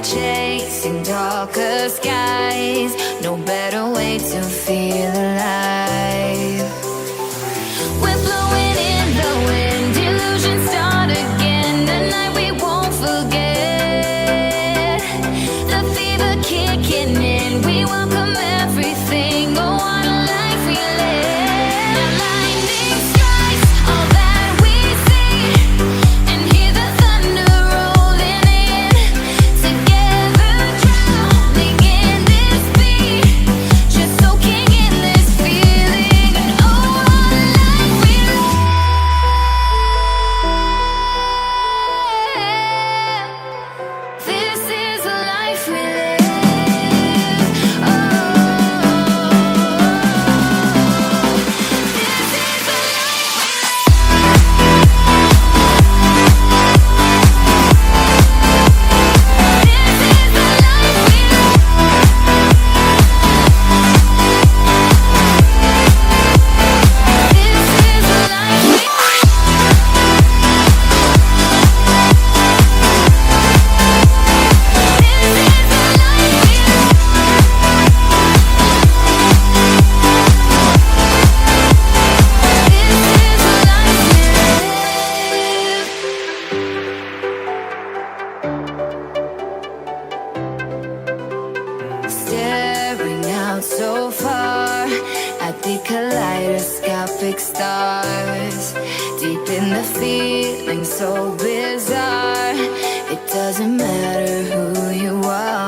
chasing darker skies. No better way to feel alive. We're flowing in the wind, illusions start again. The night we won't forget. The fever kicking in, we welcome everything. Oh, what a life we live. The lightning strikes all that we see, and hear the thunder rolling in. Together drowning in this beat, just soaking in this feeling. And oh, what a life we live. This is a life we live. Oh, this is a life we staring out so far at the kaleidoscopic stars. Deep in the feeling so bizarre, it doesn't matter who you are.